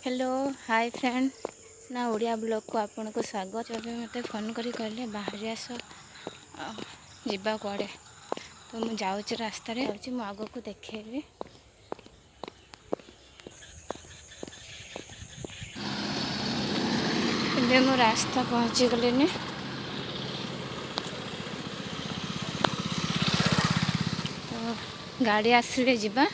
Hello hi friend ना Odia blog को आपन को स्वागत। जब मत फोन करी कहले बाहर आस जीवा कड़े तो मुझे जाऊँ रास्तार जाऊँ मु आग को देखेबी। मु रास्ता पहुँची गलिनी। तो गाड़ी आसिले जीवा।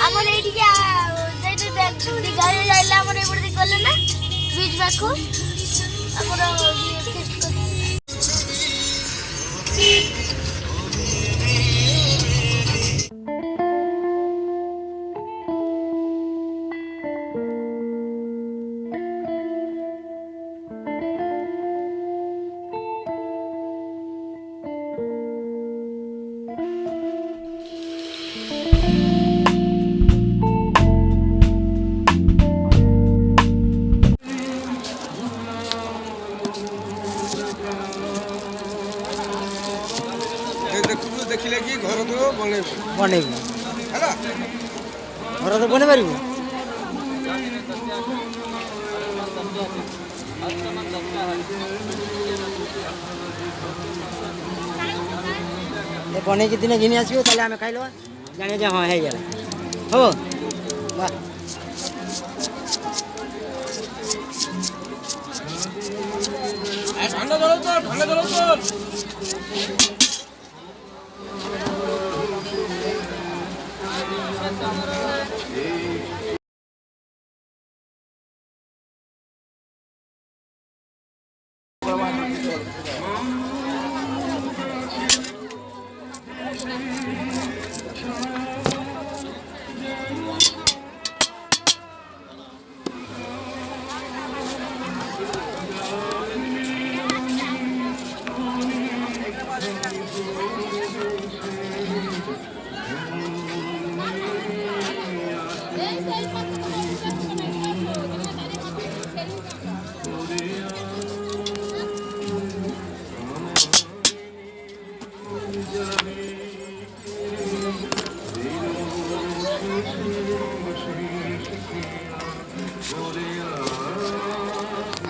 ଆମର ଏଇଠିକି ଗାଡ଼ି ଯାଇଲା ଆମର ଏପଟେ ଗଲେ ନା ବିଚ୍ ପାଖକୁ ଆମର देखिले कि घर तो बनेबू घर तो बने पारू बने कि दिन घिनी आसो ताले आम खाइल जाने जे हाँ है हो ठंडा जल तो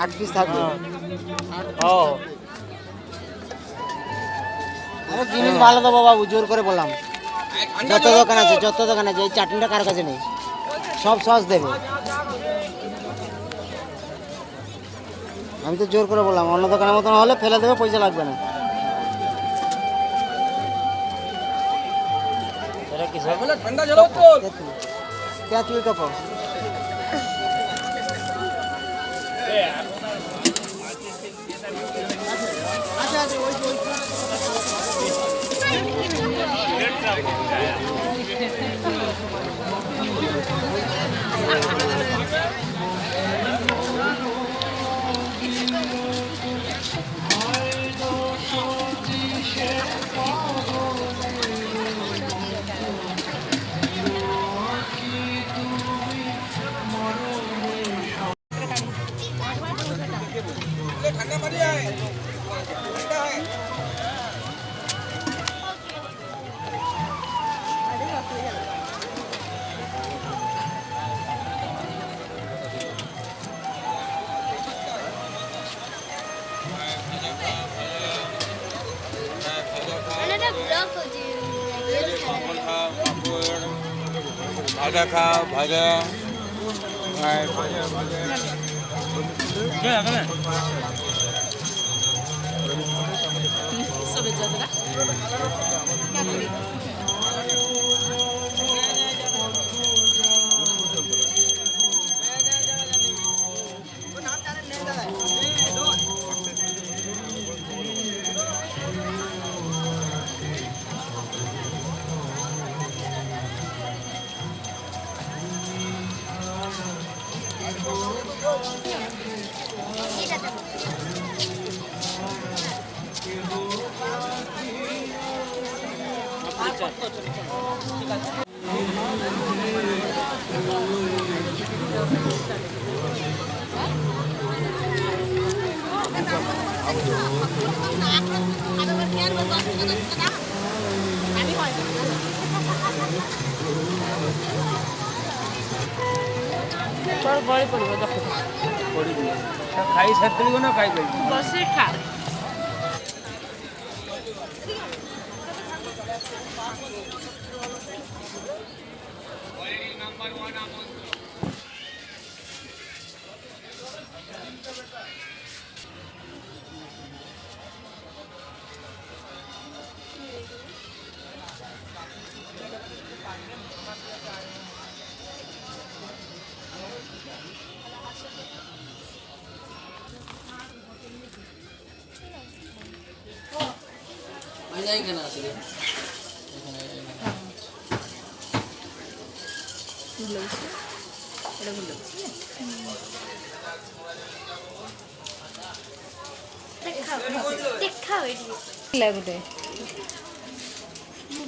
आठ पीस থাকবে আরে জিনিস ভালো তো বাবু জোর করে বললাম যত দোকান আছে এই চাটনিটা কার কাছে নেই সব সস দেবে আমি তো জোর করে বললাম অন্য দোকানের মতন হলে ফেলে দেবে পয়সা লাগবে না এটা কি সব বলে ঠান্ডা জল তো क्या चुई का पर ठंडा पानी है ठंडा है ভাজা খাও ভাজা ଗଳି ପଡ଼ିବ ଦେଖ ଖାଇ ସାରିଥିବ ନା ଖାଇବେ ବସି ଖା ଗୋଟେ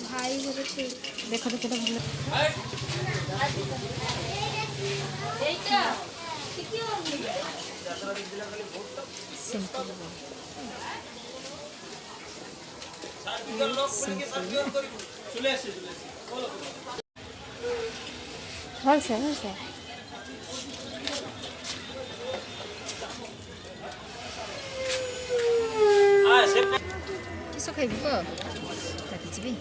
ଭାଇ ଘର ସେ ଦେଖ ତ କେତେ ଭଲ ଭଲସେ ଭଲସେ କିସ ଖାଇବୁ କହ ଡାକିଯିବି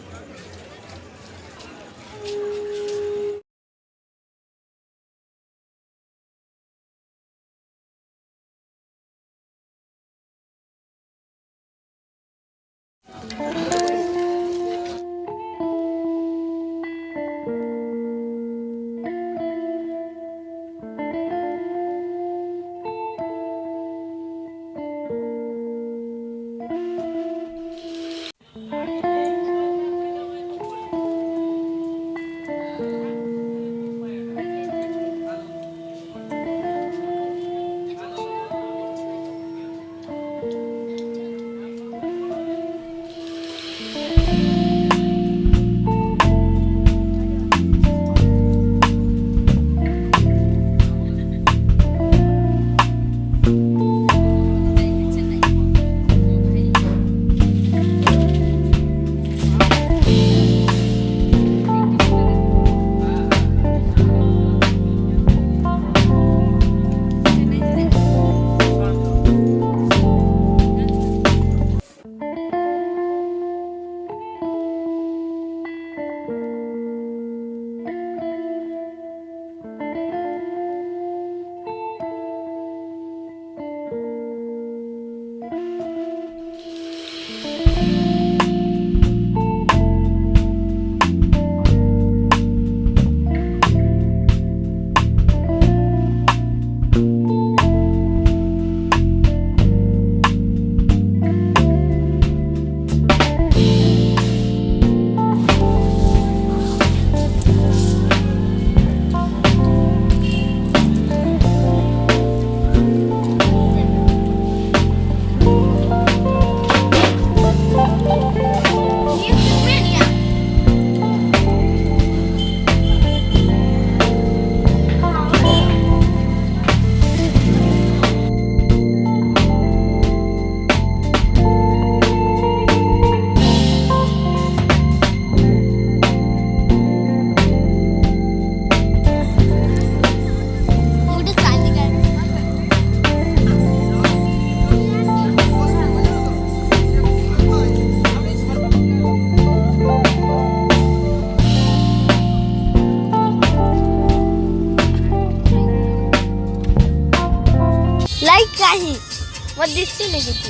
ମୋତେ ଦିଶୁନି କିଛି।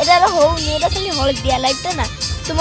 ଏଟାର ହଉନି, ଏଟା ଖାଲି ହଳଦିଆ ଲାଇଟ୍ଟା ନା ତୁମ